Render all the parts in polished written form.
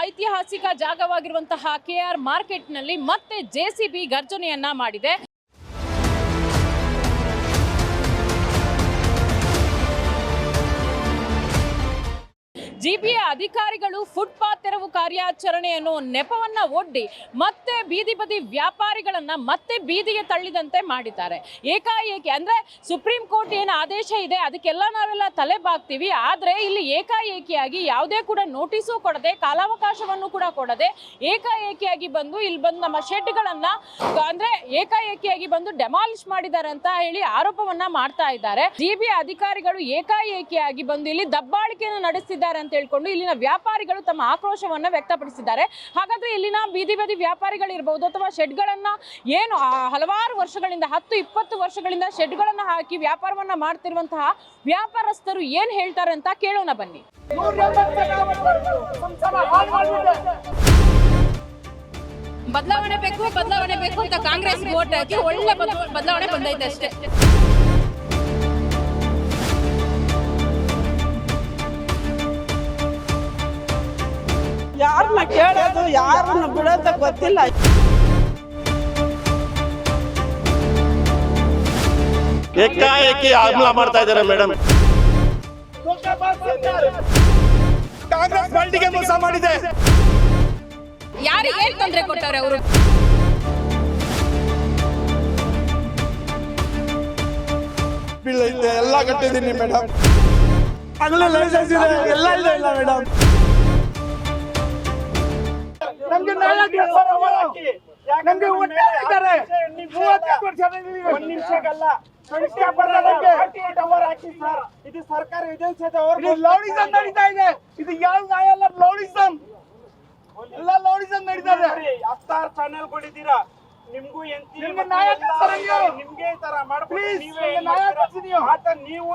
ಐತಿಹಾಸಿಕ ಜಾಗವಾಗಿರುವಂತಹ KR ಮಾರ್ಕೆಟ್ನಲ್ಲಿ ಮತ್ತೆ JCB ಗರ್ಜನೆಯನ್ನ ಮಾಡಿದೆ. ಜಿಬಿಯ ಅಧಿಕಾರಿಗಳು ಫುಟ್ಪಾತ್ ತೆರವು ಕಾರ್ಯಾಚರಣೆಯನ್ನು ನೆಪವನ್ನ ಒಡ್ಡಿ ಮತ್ತೆ ಬೀದಿ ಬದಿ ವ್ಯಾಪಾರಿಗಳನ್ನ ಮತ್ತೆ ಬೀದಿಗೆ ತಳ್ಳಿದಂತೆ ಮಾಡಿದ್ದಾರೆ. ಏಕಾಏಕಿ ಅಂದ್ರೆ ಸುಪ್ರೀಂ ಕೋರ್ಟ್ ಏನು ಆದೇಶ ಇದೆ ಅದಕ್ಕೆಲ್ಲ ನಾವೆಲ್ಲ ತಲೆ ಬಾಗ್ತೀವಿ, ಆದ್ರೆ ಇಲ್ಲಿ ಏಕಾಏಕಿಯಾಗಿ ಯಾವುದೇ ಕೂಡ ನೋಟಿಸು ಕೊಡದೆ ಕಾಲಾವಕಾಶವನ್ನು ಕೂಡ ಕೊಡದೆ ಏಕಾಏಕಿಯಾಗಿ ಬಂದು ಇಲ್ಲಿ ಬಂದು ನಮ್ಮ ಶೆಡ್ಗಳನ್ನ ಅಂದ್ರೆ ಏಕಾಏಕಿಯಾಗಿ ಬಂದು ಡೆಮಾಲಿಷ್ ಮಾಡಿದ್ದಾರೆ ಅಂತ ಹೇಳಿ ಆರೋಪವನ್ನ ಮಾಡ್ತಾ ಇದ್ದಾರೆ. ಜಿಬಿಯ ಅಧಿಕಾರಿಗಳು ಏಕಾಏಕಿಯಾಗಿ ಬಂದು ಇಲ್ಲಿ ದಬ್ಬಾಳಿಕೆಯನ್ನು ನಡೆಸಿದ್ದಾರೆ ಅಂತ ಹೇಳ್ಕೊಂಡು ಇಲ್ಲಿನ ವ್ಯಾಪಾರಿಗಳು ತಮ್ಮ ಆಕ್ರೋಶವನ್ನ ವ್ಯಕ್ತಪಡಿಸಿದ್ದಾರೆ. ಹಾಗಾದ್ರೆ ಇಲ್ಲಿನ ಬೀದಿ ಬದಿ ವ್ಯಾಪಾರಿಗಳಿರಬಹುದು ಅಥವಾ ಶೆಡ್ಗಳನ್ನ ಏನು ಹಲವಾರು ವರ್ಷಗಳಿಂದ 10-20 ವರ್ಷಗಳಿಂದ ಶೆಡ್ಗಳನ್ನ ಹಾಕಿ ವ್ಯಾಪಾರವನ್ನ ಮಾಡ್ತಿರುವಂತಹ ವ್ಯಾಪಾರಸ್ಥರು ಏನ್ ಹೇಳ್ತಾರೆ ಅಂತ ಕೇಳೋಣ ಬನ್ನಿ. ಬದಲಾವಣೆ ಬೇಕು ಅಂತ ಕಾಂಗ್ರೆಸ್ ವೋಟ್ ಹಾಕಿ ಒಳ್ಳೆ ಬದಲಾವಣೆ ಬಂದೈತೆ ಅಷ್ಟೇ. ಯಾರನ್ನ ಕೇಳೋದು ಯಾರನ್ನ ಬಿಡೋದು ಗೊತ್ತಿಲ್ಲ. ಏಕಾಏಕಿ ಆಮ್ಲ ಮಾಡ್ತಾ ಇದ್ದಾರೆ ಮೇಡಮ್. ಕಾಂಗ್ರೆಸ್ ಪಾರ್ಟಿಗೆ ಮೋಸ ಮಾಡಿದೆ. ಯಾರಿಗೆ ಏನ್ ತೊಂದರೆ ಕೊಟ್ಟವ್ರೆ ಅವರು? ಎಲ್ಲ ಕಟ್ಟಿದ್ದೀನಿ ಮೇಡಮ್. ಆಗಲೇ ಲೈಸೆನ್ಸ್ ಇದೆ, ಎಲ್ಲ ಇದೆ ಇಲ್ಲ ಮೇಡಮ್. ನಮ್ಗೆ ನಮ್ಗೆ ಇದು ಸರ್ಕಾರ ಲೌಡಿಸಮ್ ನಡೀತಾ ಇದೆ. ಇದು ಯಾವ ನ್ಯಾಯ ಅಲ್ಲ, ಲೌಡಿಸಮ್ ಎಲ್ಲ ಲೌಡಿಸಮ್ ನಡೀತಾ ಇದೆ. 16 ಚಾನೆಲ್ಗಳಿದ್ದೀರಾ, ನಿಮ್ಗೂ ನಿಮ್ಗೆ ತರ ಮಾಡ್ಬಿಡಿ. ನೀವು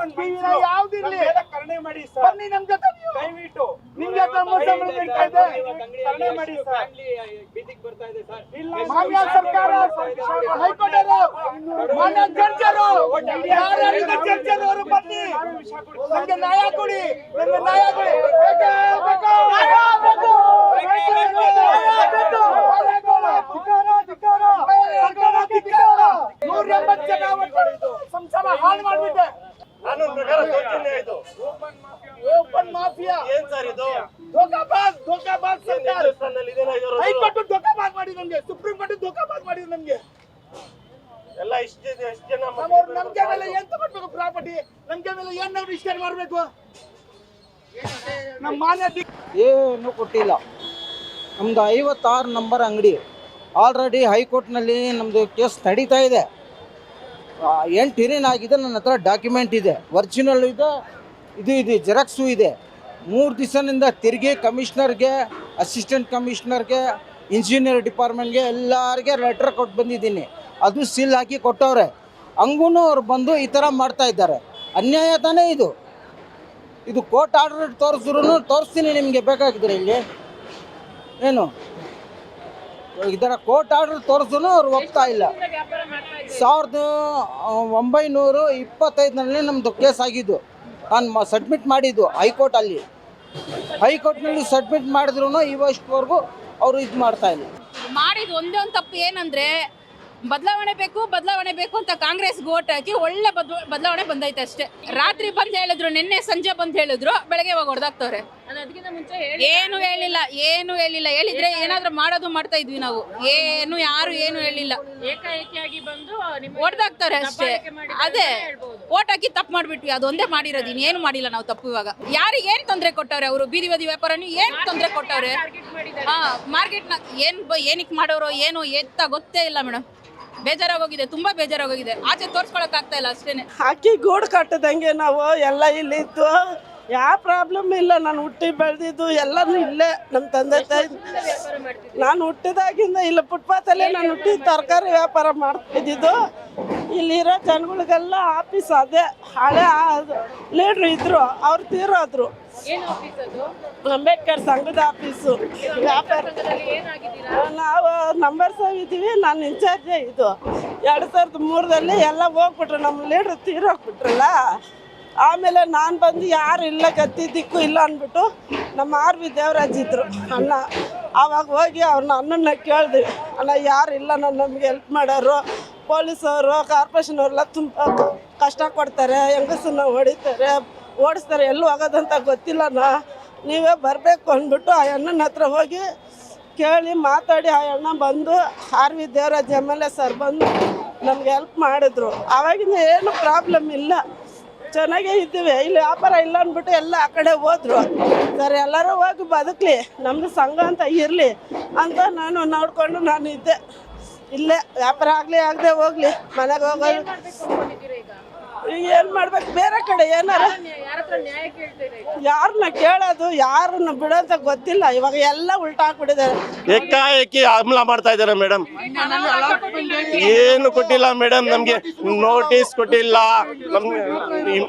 ಯಾವ್ದಿರ್ಲಿ ಕರುಣೆ ಮಾಡಿ ಸರ್, ಬನ್ನಿ ನಮ್ ಜೊತೆ. ದಯವಿಟ್ಟು ನಿಮ್ಗೆ ಕರುಣೆ ಮಾಡಿ ಸರ್. ಬೀದಿಗೆ ಬರ್ತಾ ಇದೆ ಸರ್. ಮಾನ್ಯ ಸರ್ಕಾರ, ಹೈಕೋರ್ಟ್ ಮಾನ್ಯ ಜಡ್ಜರು, ಜಡ್ಜರು ಬನ್ನಿ, ನಮ್ಗೆ ನ್ಯಾಯ ಕೊಡಿ, ನಮ್ಗೆ ನ್ಯಾಯ ಕೊಡಿ. 180 ಜನ ಸಂಸಾರ ಹಾಳು ಮಾಡ್ಬಿಟ್ಟೆ. ಓಪನ್ ಮಾಫಿಯಾ ಏನ್ ಸರ್ ಇದು? ಧೋಕಾಬಾಜ್ ಸರ್ಕಾರ. ಹೈಕೋರ್ಟ್ ಧೋಕಾಬಾಜ್ ಮಾಡಿ ನಮ್ಗೆ, ಸುಪ್ರೀಂ ಕೋರ್ಟ್ ಧೋಕಾಬಾಜ್ ಮಾಡಿ ನಮ್ಗೆ. ಎಲ್ಲ ಎಷ್ಟು ಜನ ನಮ್ಗೆ ಮೇಲೆ ಏನ್ ತಗೊಳ್ಬೇಕು ಪ್ರಾಪರ್ಟಿ, ನಮ್ಗೆ ಮೇಲೆ ಏನ್ ನಾವು ರಿಜಿಸ್ಟರ್ ಮಾಡ್ಬೇಕು? ನಮ್ಮ ಮಾನ್ಯ ಏನು ಕೊಟ್ಟಿಲ್ಲ. ನಮ್ದು 56 ನಂಬರ್ ಅಂಗಡಿ ಆಲ್ರೆಡಿ ಹೈಕೋರ್ಟ್ನಲ್ಲಿ ನಮ್ಮದು ಕೇಸ್ ನಡೀತಾ ಇದೆ. 8 ಹಿರಿನ್ ಆಗಿದೆ. ನನ್ನ ಹತ್ರ ಡಾಕ್ಯುಮೆಂಟ್ ಇದೆ, ಒರಿಜಿನಲ್ ಇದೆ, ಇದು ಜೆರಾಕ್ಸು ಇದೆ. 3 ದಿವಸದಿಂದ ತಿರುಗಿ ಕಮಿಷನರ್ಗೆ, ಅಸಿಸ್ಟೆಂಟ್ ಕಮಿಷನರ್ಗೆ, ಇಂಜಿನಿಯರ್ ಡಿಪಾರ್ಟ್ಮೆಂಟ್ಗೆ ಎಲ್ಲರಿಗೆ ಲೆಟ್ರ್ ಕೊಟ್ಟು ಬಂದಿದ್ದೀನಿ. ಅದು ಸೀಲ್ ಹಾಕಿ ಕೊಟ್ಟವ್ರೆ. ಹಂಗೂ ಅವ್ರು ಬಂದು ಈ ಥರ ಮಾಡ್ತಾ ಇದ್ದಾರೆ. ಅನ್ಯಾಯ ತಾನೇ ಇದು. ಇದು ಕೋರ್ಟ್ ಆರ್ಡರ್ ತೋರಿಸ್ತೀನಿ ನಿಮಗೆ ಬೇಕಾಗಿದ್ರೆ. ಇಲ್ಲಿ ಏನು ಇದರ ಕೋರ್ಟ್ ಆರ್ಡರ್ ತೋರಿಸಿದ್ರು ಅವ್ರು ಹೋಗ್ತಾ ಇಲ್ಲ. 1925ನಲ್ಲಿ ನಮ್ಮದು ಕೇಸ್ ಆಗಿದ್ದು. ನಾನು ಸಬ್ಮಿಟ್ ಮಾಡಿದ್ದು ಹೈಕೋರ್ಟ್ನಲ್ಲಿ ಸಬ್ಮಿಟ್ ಮಾಡಿದ್ರು ಇವಷ್ಟವರೆಗೂ ಅವರು ಇದು ಮಾಡ್ತಾ ಇಲ್ಲ. ಮಾಡಿದ್ದು ಒಂದೇ ಒಂದು ತಪ್ಪು ಏನಂದ್ರೆ ಬದಲಾವಣೆ ಬೇಕು ಅಂತ ಕಾಂಗ್ರೆಸ್ ವೋಟ್ ಹಾಕಿ ಒಳ್ಳೆ ಬದಲಾವಣೆ ಬಂದೈತೆ ಅಷ್ಟೇ. ರಾತ್ರಿ ಬಂದು ಹೇಳಿದ್ರು, ನಿನ್ನೆ ಸಂಜೆ ಬಂದು ಹೇಳಿದ್ರು, ಬೆಳಗ್ಗೆ ಇವಾಗ ಹೊಡೆದಾಕ್ತವ್ರೆ. ಏನು ಹೇಳಿಲ್ಲ. ಹೇಳಿದ್ರೆ ಏನಾದ್ರೂ ಮಾಡ್ತಾ ಇದ್ವಿ ನಾವು. ಯಾರು ಏನು ಹೇಳಿಲ್ಲ. ಏಕಾಏಕಿಯಾಗಿ ಬಂದು ಹೊಡೆದಾಕ್ತಾರೆ ಅಷ್ಟೇ. ಅದೇ ವೋಟ್ ಹಾಕಿ ತಪ್ಪು ಮಾಡ್ಬಿಟ್ವಿ, ಅದೊಂದೇ ಮಾಡಿರೋದು, ಇನ್ನೇನು ಮಾಡಿಲ್ಲ ನಾವು ತಪ್ಪು. ಇವಾಗ ಯಾರಿಗೆ ಏನ್ ತೊಂದರೆ ಕೊಟ್ಟವ್ರೆ ಅವರು? ಬೀದಿ ಬದಿ ವ್ಯಾಪಾರ ಏನ್ ತೊಂದರೆ ಕೊಟ್ಟವ್ರೆ? ಮಾರ್ಕೆಟ್ ಏನಕ್ಕೆ ಮಾಡೋರು ಏನು ಎತ್ತ ಗೊತ್ತೇ ಇಲ್ಲ ಮೇಡಮ್. ಬೇಜಾರಾಗೋಗಿದೆ, ತುಂಬಾ ಬೇಜಾರಾಗೋಗಿದೆ. ಆಚೆ ತೋರ್ಸ್ಕೊಳಕ್ ಆಗ್ತಾ ಇಲ್ಲ ಅಷ್ಟೇನೆ. ಹಾಕಿ ಗೂಡು ಕಟ್ಟದಂಗೆ ನಾವು ಎಲ್ಲ ಇಲ್ಲಿತ್ತು, ಯಾವ ಪ್ರಾಬ್ಲಮ್ ಇಲ್ಲ. ನಾನು ಹುಟ್ಟಿ ಬೆಳೆದಿದ್ದು ಎಲ್ಲನೂ ಇಲ್ಲೇ. ನಮ್ಮ ತಂದೆ ತಾಯಿ, ನಾನು ಹುಟ್ಟಿದಾಗಿಂದ ಇಲ್ಲ ಫುಟ್ಪಾತಲ್ಲೇ ನಾನು ಹುಟ್ಟಿ ತರಕಾರಿ ವ್ಯಾಪಾರ ಮಾಡ್ತಿದ್ದು. ಇಲ್ಲಿರೋ ಜನಗಳಿಗೆಲ್ಲ ಆಫೀಸ್ ಅದೇ ಹಳೆ ಲೀಡ್ರು ಇದ್ರು, ಅವ್ರು ತೀರೋದ್ರು. ಅಂಬೇಡ್ಕರ್ ಸಂಘದ ಆಫೀಸು ವ್ಯಾಪಾರ. ನಾವು ನಂಬರ್ಸ್ ಇದ್ದೀವಿ, ನಾನು ಇನ್ಚಾರ್ಜೇ. ಇದು 2003ರಲ್ಲಿ ಎಲ್ಲ ಹೋಗ್ಬಿಟ್ರು, ನಮ್ಮ ಲೀಡ್ರು ತೀರೋಗ್ಬಿಟ್ರಲ್ಲ. ಆಮೇಲೆ ನಾನು ಬಂದು ಯಾರು ಇಲ್ಲ ಗತಿ ದಿಕ್ಕು ಇಲ್ಲ ಅಂದ್ಬಿಟ್ಟು ನಮ್ಮ ಆರ್ ವಿ ದೇವರಾಜ್ ಇದ್ರು ಅಣ್ಣ. ಆವಾಗ ಹೋಗಿ ಅವ್ರನ್ನ ಅಣ್ಣನ ಕೇಳಿದ್ವಿ, ಅಣ್ಣ ಯಾರು ಇಲ್ಲ ನಮಗೆ ಹೆಲ್ಪ್ ಮಾಡೋರು, ಪೊಲೀಸವರು ಕಾರ್ಪೊರೇಷನ್ ಅವರೆಲ್ಲ ತುಂಬ ಕಷ್ಟ ಕೊಡ್ತಾರೆ, ಹೆಂಗಸನ್ನ ಹೊಡಿತಾರೆ, ಓಡಿಸ್ತಾರೆ, ಎಲ್ಲೂ ಹೋಗೋದಂತ ಗೊತ್ತಿಲ್ಲಣ್ಣ, ನೀವೇ ಬರಬೇಕು ಅಂದ್ಬಿಟ್ಟು ಆ ಅಣ್ಣನ ಹತ್ರ ಹೋಗಿ ಕೇಳಿ ಮಾತಾಡಿ ಆ ಅಣ್ಣ ಬಂದು R V Devaraj MLA sir ಬಂದು ನಮ್ಗೆ ಹೆಲ್ಪ್ ಮಾಡಿದ್ರು. ಆವಾಗಿಂದ ಏನು ಪ್ರಾಬ್ಲಮ್ ಇಲ್ಲ, ಚೆನ್ನಾಗೇ ಇದ್ದೀವಿ. ಇಲ್ಲಿ ವ್ಯಾಪಾರ ಇಲ್ಲ ಅಂದ್ಬಿಟ್ಟು ಎಲ್ಲ ಆ ಕಡೆ ಹೋದ್ರು. ಸರ್ ಎಲ್ಲರೂ ಹೋಗಿ ಬದುಕಲಿ, ನಮ್ಮದು ಸಂಘ ಅಂತ ಇರಲಿ ಅಂತ ನಾನು ನೋಡಿಕೊಂಡು ನಾನು ಇದ್ದೆ. ಇಲ್ಲೇ ವ್ಯಾಪಾರ ಆಗದೆ ಹೋಗಲಿ, ಮನೆಗೆ ಹೋಗೋದು. ಈಗ ಏನು ಮಾಡ್ಬೇಕು, ಬೇರೆ ಕಡೆ ಏನಾರ ಯಾರನ್ನ ಕೇಳೋದು, ಯಾರನ್ನ ಬಿಡೋಂತ ಗೊತ್ತಿಲ್ಲ. ಇವಾಗ ಎಲ್ಲ ಉಲ್ಟಾ ಹಾಕ್ಬಿಟ್ಟಿದ್ದಾರೆ. ಏಕಾಏಕಿ ಹಮ್ಲ ಮಾಡ್ತಾ ಇದ್ದಾರೆ ಮೇಡಮ್. ಏನು ಕೊಟ್ಟಿಲ್ಲ ಮೇಡಮ್, ನಮ್ಗೆ ನೋಟಿಸ್ ಕೊಟ್ಟಿಲ್ಲ.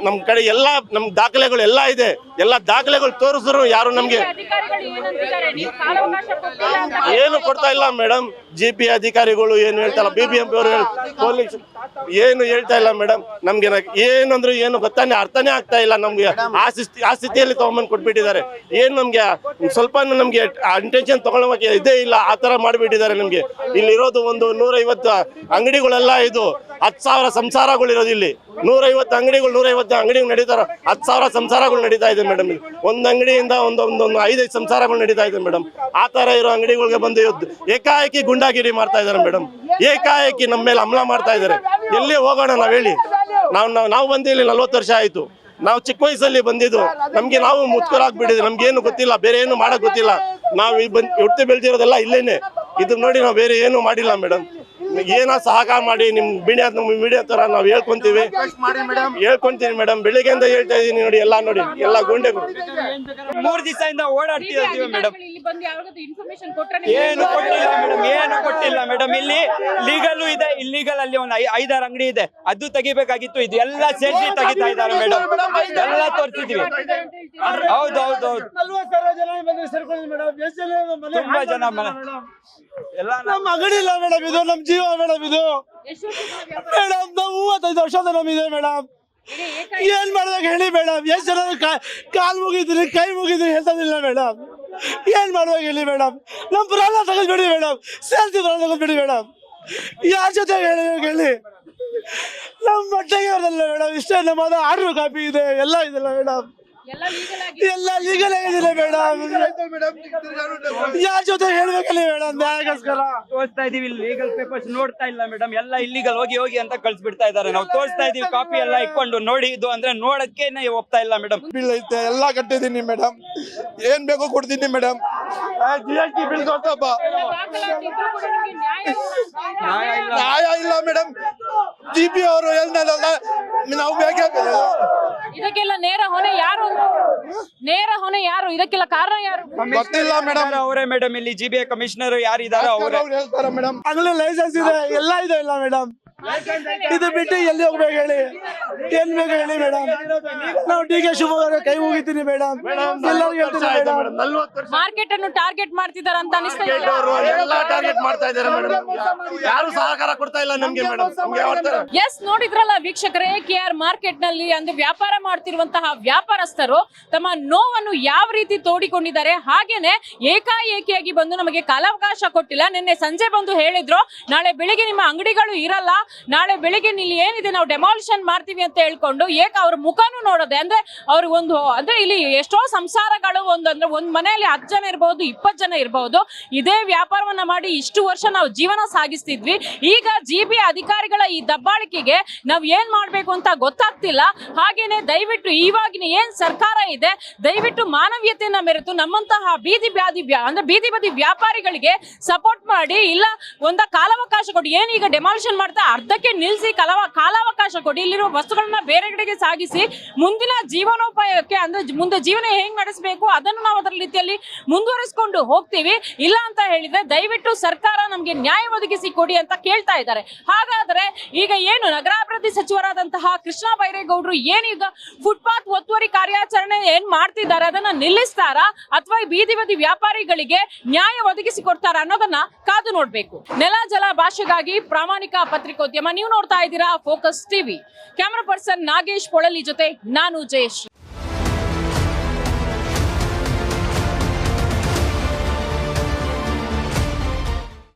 ನಮ್ ಕಡೆ ಎಲ್ಲ ನಮ್ ದಾಖಲೆಗಳು ಎಲ್ಲ ಇದೆ, ಎಲ್ಲ ದಾಖಲೆಗಳು ತೋರಿಸಿದ್ರು ಯಾರು ನಮ್ಗೆ ಏನು ಕೊಡ್ತಾ ಇಲ್ಲ ಮೇಡಮ್. GP ಅಧಿಕಾರಿಗಳು ಏನು ಹೇಳ್ತಾಯಿಲ್ಲ, BBMP ಅವರು ಪೊಲೀಸ್ ಏನು ಹೇಳ್ತಾ ಇಲ್ಲ ಮೇಡಮ್. ನಮ್ಗೆ ಏನಂದ್ರೆ ಏನು ಗೊತ್ತಾನೆ ಅರ್ಥನೇ ಆಗ್ತಾ ಇಲ್ಲ. ನಮ್ಗೆ ಆ ಸ್ಥಿತಿಯಲ್ಲಿ ತಗೊಂಬಂದು ಕೊಟ್ಬಿಟ್ಟಿದ್ದಾರೆ. ಏನು ನಮ್ಗೆ ಸ್ವಲ್ಪ ನಮ್ಗೆ ಇಂಟೆನ್ಷನ್ ತಗೊಳ್ಳೋಕೆ ಇದೇ ಇಲ್ಲ, ಆ ತರ ಮಾಡಿಬಿಟ್ಟಿದ್ದಾರೆ ನಮ್ಗೆ. ಇಲ್ಲಿರೋದು ಒಂದು 150 ಅಂಗಡಿಗಳೆಲ್ಲ ಇದು 10,000 ಸಂಸಾರಗಳು ಇರೋದು. ಇಲ್ಲಿ 150 ಅಂಗಡಿಗಳು ನಡೀತಾರ, 10,000 ಸಂಸಾರಗಳು ನಡೀತಾ ಇದೆ ಮೇಡಮ್. ಒಂದು ಅಂಗಡಿಯಿಂದ ಒಂದು 5 ಸಂಸಾರಗಳು ನಡೀತಾ ಇದೆ ಮೇಡಮ್. ಆ ತರ ಇರೋ ಅಂಗಡಿಗಳಿಗೆ ಬಂದು ಏಕಾಏಕಿ ಗುಂಡಾಗಿರಿ ಮಾಡ್ತಾ ಇದಾರೆ ಮೇಡಮ್. ಏಕಾಏಕಿ ನಮ್ಮ ಮೇಲೆ ಹಮ್ಲ ಮಾಡ್ತಾ ಇದ್ದಾರೆ. ಎಲ್ಲಿ ಹೋಗೋಣ ನಾವ್ ಹೇಳಿ? ನಾವು ಬಂದು ಇಲ್ಲಿ 40 ವರ್ಷ ಆಯ್ತು. ನಾವು ಚಿಕ್ಕ ವಯಸ್ಸಲ್ಲಿ ಬಂದಿದ್ದು, ನಮ್ಗೆ ನಾವು ಮುತ್ಕರಾಗ್ಬಿಟ್ಟಿದ್ವಿ. ನಮ್ಗೆ ಏನು ಗೊತ್ತಿಲ್ಲ, ಬೇರೆ ಏನು ಮಾಡಕ್ ಗೊತ್ತಿಲ್ಲ. ನಾವು ಹುಟ್ಟಿ ಬೆಳೆದಿರೋದೆಲ್ಲ ಇಲ್ಲೇನೆ. ಇದು ನೋಡಿ ನಾವು ಬೇರೆ ಏನು ಮಾಡಿಲ್ಲ ಮೇಡಮ್. ಏನೋ ಸಹಕಾರ ಮಾಡಿ ನಿಮ್ ಮೀಡಿಯಾ ತರ ನಾವು ಹೇಳ್ಕೊಂತೀವಿ ಮೇಡಮ್. ಬೆಳಿಗ್ಗೆಯಿಂದ ಹೇಳ್ತಾ ಇದೀನಿ ನೋಡಿ, ಎಲ್ಲ ಗುಂಡೆಗಳು 3 ದಿವಸದಿಂದ ಓಡಾಡ್ತಿದ್ದೀವಿ ಮೇಡಮ್. ಏನು ಕೊಟ್ಟಿಲ್ಲ ಮೇಡಮ್. ಇಲ್ಲಿ ಲೀಗಲ್ ಇದೆ, ಇಲ್ಲಿಗಲ್ ಅಲ್ಲಿ ಒಂದು 5-6 ಅಂಗಡಿ ಇದೆ, ಅದು ತೆಗಿಬೇಕಾಗಿತ್ತು. ಇದು ಎಲ್ಲ ಸೇರಿಸಿ ತೆಗಿತಾ ಇದ್ದಾರೆ ಮೇಡಮ್. ಎಲ್ಲ ತೋರಿಸಿದ್ವಿ. ಹೌದು ತುಂಬಾ ಜನ ಎಲ್ಲ ನಮ್ಮ ಅಂಗಡಿ ಇಲ್ಲ ಮೇಡಮ್, ಇದು ನಮ್ಮ ಜೀವ ಮೇಡಮ್. ಇದು ಮೇಡಮ್ ನಾವು 35 ವರ್ಷದ ನಮ್ಮಿದೆ ಮೇಡಮ್. ಏನ್ ಮಾಡ್ಬೇಕು ಹೇಳಿ ಮೇಡಮ್? ಎಷ್ಟು ಜನ ಕಾಲ್ ಮುಗಿದ್ರಿ, ಕೈ ಮುಗಿದ್ರಿ ಹೇಳ್ತದಿಲ್ಲ ಮೇಡಮ್. ಏನ್ ಮಾಡ್ಬೇಕು ಹೇಳಿ ಮೇಡಮ್? ನಮ್ಮ ಪ್ರಾಣ ತೆಗೆದ್ಬಿಡಿ ಮೇಡಮ್, ಸೇರ್ತಿ ಪ್ರಾಣ ತೆಗೆದ್ಬಿಡಿ ಮೇಡಮ್. ಯಾರ ಜೊತೆ ಹೇಳಿ? ನಮ್ಮ ಬಟ್ಟೆಗೆ ಇರೋದಲ್ಲ ಮೇಡಮ್. ಇಷ್ಟೇ ನಮ್ಮದ ಆರ್ಡರ್ ಕಾಪಿ ಇದೆ, ಎಲ್ಲ ಇದೆಲ್ಲ ಮೇಡಮ್. ಎಲ್ಲ ಲೀಗಲ್ ಆಗಿದಿಲ್ಲ ಮೇಡಮ್. ಯಾರ ಜೊತೆ ಹೇಳ್ಬೇಕಲ್ಲ ಮೇಡಮ್? ನ್ಯಾಯಕ್ಕೋಸ್ಕರ ತೋರಿಸ್ತಾ ಇದೀವಿ. ಲೀಗಲ್ ಪೇಪರ್ಸ್ ನೋಡ್ತಾ ಇಲ್ಲ ಮೇಡಮ್. ಎಲ್ಲ ಇಲ್ಲಿಗಲ್ ಹೋಗಿ ಅಂತ ಕಳ್ಸಿಬಿಡ್ತಾ ಇದಾರೆ. ನಾವು ತೋರಿಸ್ತಾ ಇದೀವಿ, ಕಾಪಿ ಎಲ್ಲ ಇಟ್ಕೊಂಡು ನೋಡಿ ಇದು ಅಂದ್ರೆ ನೋಡಕ್ಕೆ ಒಪ್ತಾ ಇಲ್ಲ ಮೇಡಮ್. ಬಿಲ್ ಐತೆ, ಎಲ್ಲ ಕಟ್ಟಿದೀನಿ ಮೇಡಮ್. ಏನ್ ಬೇಕೋ ಕೊಡ್ತೀನಿ ಮೇಡಮ್. GST bill ತೋರ್ಸಪ್ಪ. ನ್ಯಾಯ ಇಲ್ಲ ಮೇಡಮ್. GP ಅವರು ಹೇಳ್ದಲ್ಲ, ನಾವು ಬೇಕೇ ಇದಕ್ಕೆಲ್ಲ ನೇರ ಹೊಣೆ ಯಾರು? ಇದಕ್ಕೆಲ್ಲ ಕಾರಣ ಯಾರು? ಗೊತ್ತಿಲ್ಲ ಮೇಡಮ್. ಅವರೇ ಮೇಡಮ್. ಇಲ್ಲಿ GBA ಕಮಿಷನರ್ ಯಾರಿದ್ದಾರೆ ಅವರೇ ಹೇಳ್ತಾರೆ ಮೇಡಮ್. ಆಗ್ಲೇ ಲೈಸೆನ್ಸ್ ಇದೆ, ಎಲ್ಲ ಇದೆ ಇಲ್ಲ ಮೇಡಮ್. ಇದು ಬಿಟ್ಟು ಎಲ್ಲಿ ಹೋಗ್ಬೇಕು ಹೇಳಿ? ಏನ್ ಬೇಕು ಹೇಳಿ ಮೇಡಮ್? ನಾವು DK ಶಿವಮೊಗ್ಗ ಕೈ ಮುಗಿತೀನಿ ಮೇಡಮ್. ಮಾರ್ಕೆಟ್ ಅನ್ನು ಟಾರ್ಗೆಟ್ ಮಾಡ್ತಿದ್ದಾರೆ ಅಂತ ಅನಿಸ್ತಾ ಇದೆ. ಟಾರ್ಗೆಟ್ ಮಾಡ್ತಾ ಇದ್ದಾರೆ ಮೇಡಮ್. ಯಾರು ಸಹಕಾರ ಕೊಡ್ತಾ ಇಲ್ಲ ನಮ್ಗೆ ಮೇಡಮ್. ಎಸ್, ನೋಡಿದ್ರಲ್ಲ ವೀಕ್ಷಕರೇ, KR ಮಾರ್ಕೆಟ್ ನಲ್ಲಿ ಅಂದ್ರೆ ವ್ಯಾಪಾರ ಮಾಡ್ತಿರುವಂತಹ ವ್ಯಾಪಾರಸ್ಥರು ತಮ್ಮ ನೋವನ್ನು ಯಾವ ರೀತಿ ತೋಡಿಕೊಂಡಿದ್ದಾರೆ. ಹಾಗೇನೆ ಏಕಾಏಕಿಯಾಗಿ ಬಂದು ನಮಗೆ ಕಾಲಾವಕಾಶ ಕೊಟ್ಟಿಲ್ಲ. ನಿನ್ನೆ ಸಂಜೆ ಬಂದು ಹೇಳಿದ್ರು, ನಾಳೆ ಬೆಳಿಗ್ಗೆ ನಿಮ್ಮ ಅಂಗಡಿಗಳು ಇರಲ್ಲ, ನಾಳೆ ಬೆಳಿಗ್ಗೆ ಇಲ್ಲಿ ಏನಿದೆ ನಾವು ಡೆಮಾಲಿಷನ್ ಮಾಡ್ತೀವಿ ಅಂತ ಹೇಳ್ಕೊಂಡು ಅವ್ರ ಮುಖನೂ ನೋಡೋದೆ. ಅಂದ್ರೆ ಅವ್ರಿಗೆ ಅಂದ್ರೆ ಇಲ್ಲಿ ಎಷ್ಟೋ ಸಂಸಾರಗಳು ಒಂದ್ ಮನೆಯಲ್ಲಿ 10 ಜನ ಇರಬಹುದು, 20 ಜನ ಇರಬಹುದು. ಇದೇ ವ್ಯಾಪಾರವನ್ನ ಮಾಡಿ ಇಷ್ಟು ವರ್ಷ ನಾವು ಜೀವನ ಸಾಗಿಸ್ತಿದ್ವಿ. ಈಗ GB ಅಧಿಕಾರಿಗಳ ಈ ದಬ್ಬಾಳಿಕೆಗೆ ನಾವ್ ಏನ್ ಮಾಡ್ಬೇಕು ಅಂತ ಗೊತ್ತಾಗ್ತಿಲ್ಲ. ಹಾಗೇನೆ ದಯವಿಟ್ಟು ಇವಾಗಿನ ಏನ್ ಸರ್ಕಾರ ಇದೆ, ದಯವಿಟ್ಟು ಮಾನವೀಯತೆಯನ್ನ ಮೆರೆತು ನಮ್ಮಂತಹ ಬೀದಿ ಬದಿ ವ್ಯಾಪಾರಿಗಳಿಗೆ ಸಪೋರ್ಟ್ ಮಾಡಿ, ಇಲ್ಲ ಕಾಲಾವಕಾಶ ಕೊಡಿ. ಏನೀಗ ಡೆಮಾಲಿಷನ್ ಮಾಡ್ತಾ ಅರ್ಧಕ್ಕೆ ನಿಲ್ಲಿಸಿ ಕಾಲಾವಕಾಶ ಕೊಡಿ. ಇಲ್ಲಿರುವ ವಸ್ತುಗಳನ್ನ ಬೇರೆ ಕಡೆಗೆ ಸಾಗಿಸಿ ಮುಂದಿನ ಜೀವನೋಪಾಯಕ್ಕೆ ಅಂದ್ರೆ ಮುಂದೆ ಜೀವನ ಹೆಂಗ್ ನಡೆಸಬೇಕು ಅದನ್ನು ನಾವು ಅದರ ರೀತಿಯಲ್ಲಿ ಮುಂದುವರಿಸಿಕೊಂಡು ಹೋಗ್ತೀವಿ. ಇಲ್ಲ ಅಂತ ಹೇಳಿದ್ರೆ ದಯವಿಟ್ಟು ಸರ್ಕಾರ ನಮ್ಗೆ ನ್ಯಾಯ ಒದಗಿಸಿ ಕೊಡಿ ಅಂತ ಕೇಳ್ತಾ ಇದ್ದಾರೆ. ಹಾಗಾದ್ರೆ ಈಗ ಏನು ನಗರಾಭಿವೃದ್ಧಿ ಸಚಿವರಾದಂತಹ ಕೃಷ್ಣ ಬೈರೇಗೌಡರು ಏನೀಗ ಫುಟ್ಪಾತ್ ಒತ್ತುವರಿ ಕಾರ್ಯಾಚರಣೆ ಏನ್ ಮಾಡ್ತಿದ್ದಾರೆ ಅದನ್ನ ನಿಲ್ಲಿಸ್ತಾರಾ ಅಥವಾ ಬೀದಿ ಬದಿ ವ್ಯಾಪಾರಿಗಳಿಗೆ ನ್ಯಾಯ ಒದಗಿಸಿ ಕೊಡ್ತಾರ ಅನ್ನೋದನ್ನ ಕಾದು ನೋಡ್ಬೇಕು. ನೆಲ ಜಲ ಭಾಷೆಗಾಗಿ ಪ್ರಾಮಾಣಿಕ ಪತ್ರಿಕೋದ್ಯಮಿ ಪತ್ರಿಕೋದ್ಯಮ. ನೀವು ನೋಡ್ತಾ ಇದ್ದೀರಾ focus TV. Camera person Nagesh Polali ಜೊತೆ ನಾನು ಜಯಶ್ರೀ.